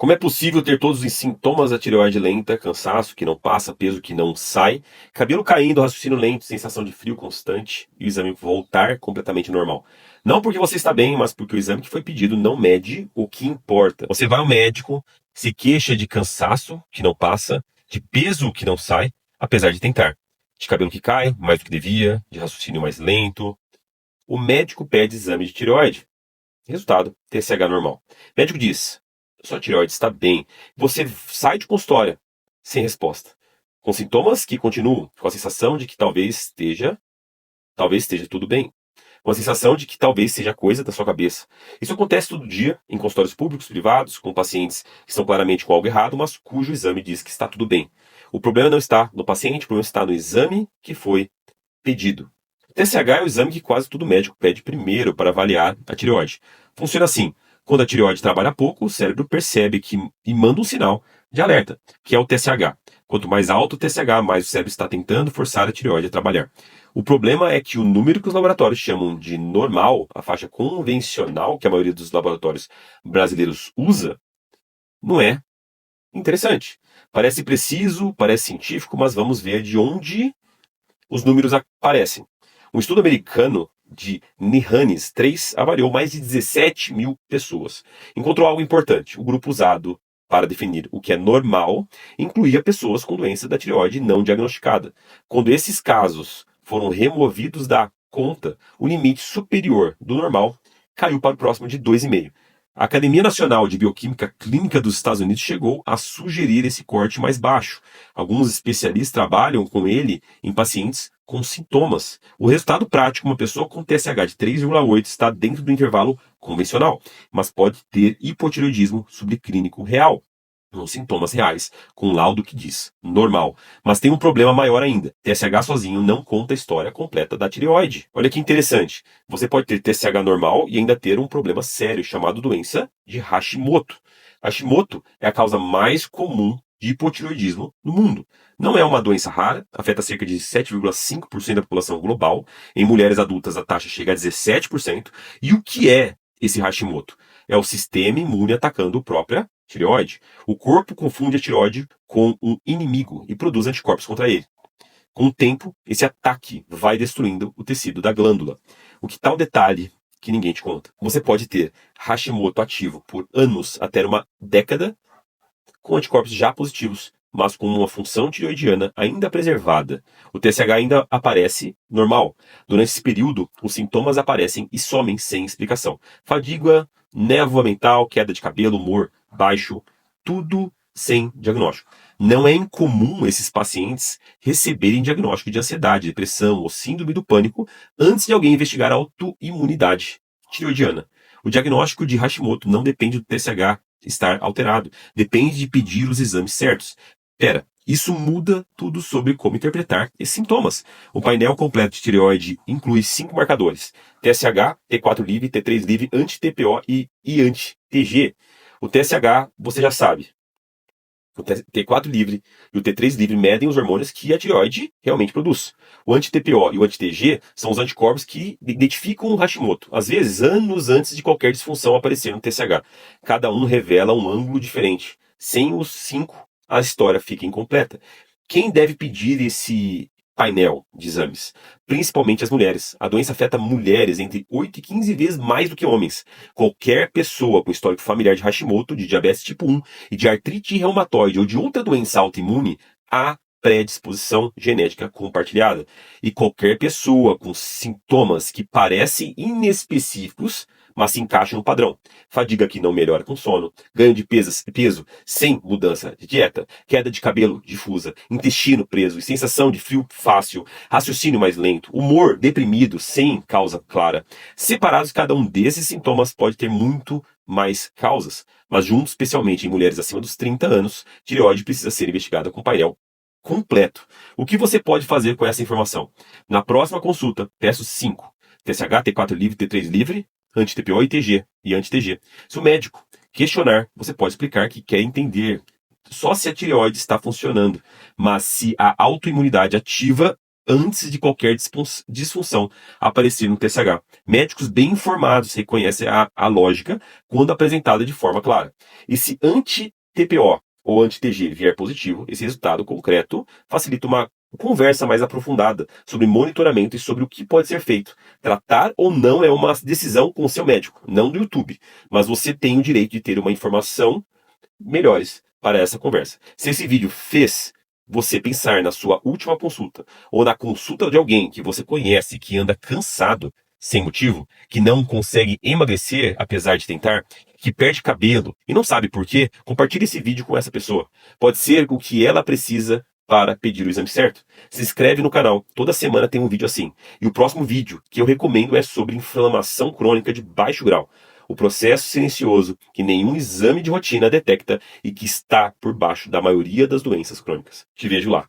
Como é possível ter todos os sintomas da tireoide lenta, cansaço que não passa, peso que não sai, cabelo caindo, raciocínio lento, sensação de frio constante e o exame voltar completamente normal? Não porque você está bem, mas porque o exame que foi pedido não mede o que importa. Você vai ao médico, se queixa de cansaço que não passa, de peso que não sai, apesar de tentar, de cabelo que cai mais do que devia, de raciocínio mais lento. O médico pede exame de tireoide. Resultado, TSH normal. O médico diz: sua tireoide está bem. Você sai de consultório sem resposta, com sintomas que continuam, com a sensação de que talvez esteja tudo bem, com a sensação de que talvez seja coisa da sua cabeça. Isso acontece todo dia em consultórios públicos, privados, com pacientes que estão claramente com algo errado, mas cujo exame diz que está tudo bem. O problema não está no paciente, o problema está no exame que foi pedido. O TSH é o exame que quase todo médico pede primeiro para avaliar a tireoide. Funciona assim: quando a tireoide trabalha pouco, o cérebro percebe e manda um sinal de alerta, que é o TSH. Quanto mais alto o TSH, mais o cérebro está tentando forçar a tireoide a trabalhar. O problema é que o número que os laboratórios chamam de normal, a faixa convencional que a maioria dos laboratórios brasileiros usa, não é interessante. Parece preciso, parece científico, mas vamos ver de onde os números aparecem. Um estudo americano de Nihanes 3 avaliou mais de 17 mil pessoas. Encontrou algo importante. O grupo usado para definir o que é normal incluía pessoas com doença da tireoide não diagnosticada. Quando esses casos foram removidos da conta, o limite superior do normal caiu para o próximo de 2,5. A Academia Nacional de Bioquímica Clínica dos Estados Unidos chegou a sugerir esse corte mais baixo. Alguns especialistas trabalham com ele em pacientes com sintomas. O resultado prático: uma pessoa com TSH de 3,8 está dentro do intervalo convencional, mas pode ter hipotireoidismo subclínico real, com sintomas reais, com laudo que diz normal. Mas tem um problema maior ainda: TSH sozinho não conta a história completa da tireoide. Olha que interessante. Você pode ter TSH normal e ainda ter um problema sério chamado doença de Hashimoto. Hashimoto é a causa mais comum de hipotireoidismo no mundo. Não é uma doença rara, afeta cerca de 7,5% da população global. Em mulheres adultas a taxa chega a 17%. E o que é esse Hashimoto? É o sistema imune atacando a própria tireoide. O corpo confunde a tireoide com um inimigo e produz anticorpos contra ele. Com o tempo, esse ataque vai destruindo o tecido da glândula. O que tal detalhe que ninguém te conta? Você pode ter Hashimoto ativo por anos, até uma década, com anticorpos já positivos, mas com uma função tireoidiana ainda preservada. O TSH ainda aparece normal. Durante esse período, os sintomas aparecem e somem sem explicação. Fadiga, névoa mental, queda de cabelo, humor baixo, tudo sem diagnóstico. Não é incomum esses pacientes receberem diagnóstico de ansiedade, depressão ou síndrome do pânico antes de alguém investigar a autoimunidade tireoidiana. O diagnóstico de Hashimoto não depende do TSH estar alterado, depende de pedir os exames certos. Isso muda tudo sobre como interpretar esses sintomas. O painel completo de tireoide inclui 5 marcadores: TSH, T4 livre, T3 livre, anti-TPO e anti-TG. O TSH, você já sabe. O T4 livre e o T3 livre medem os hormônios que a tireoide realmente produz. O anti-TPO e o anti-TG são os anticorpos que identificam o Hashimoto, às vezes anos antes de qualquer disfunção aparecer no TSH. Cada um revela um ângulo diferente. Sem os 5, a história fica incompleta. Quem deve pedir esse painel de exames? Principalmente as mulheres. A doença afeta mulheres entre 8 e 15 vezes mais do que homens. Qualquer pessoa com histórico familiar de Hashimoto, de diabetes tipo 1 e de artrite reumatoide ou de outra doença autoimune há predisposição genética compartilhada. E qualquer pessoa com sintomas que parecem inespecíficos, mas se encaixam no padrão: fadiga que não melhora com sono, ganho de peso sem mudança de dieta, queda de cabelo difusa, intestino preso e sensação de frio fácil, raciocínio mais lento, humor deprimido sem causa clara. Separados, cada um desses sintomas pode ter muito mais causas, mas juntos, especialmente em mulheres acima dos 30 anos, tireoide precisa ser investigada com painel completo. O que você pode fazer com essa informação? Na próxima consulta, peço 5: TSH, T4 livre, T3 livre, anti-TPO e TG e anti-TG. Se o médico questionar, você pode explicar que quer entender só se a tireoide está funcionando, mas se a autoimunidade ativa antes de qualquer disfunção aparecer no TSH. Médicos bem informados reconhecem a lógica quando apresentada de forma clara. E se anti-TPO ou anti-TG vier positivo, esse resultado concreto facilita uma conversa mais aprofundada sobre monitoramento e sobre o que pode ser feito. Tratar ou não é uma decisão com o seu médico, não do YouTube, mas você tem o direito de ter uma informação melhores para essa conversa. Se esse vídeo fez você pensar na sua última consulta ou na consulta de alguém que você conhece que anda cansado, sem motivo, que não consegue emagrecer apesar de tentar, que perde cabelo e não sabe por quê, compartilhe esse vídeo com essa pessoa. Pode ser o que ela precisa para pedir o exame certo. Se inscreve no canal, toda semana tem um vídeo assim. E o próximo vídeo que eu recomendo é sobre inflamação crônica de baixo grau. O processo silencioso que nenhum exame de rotina detecta e que está por baixo da maioria das doenças crônicas. Te vejo lá.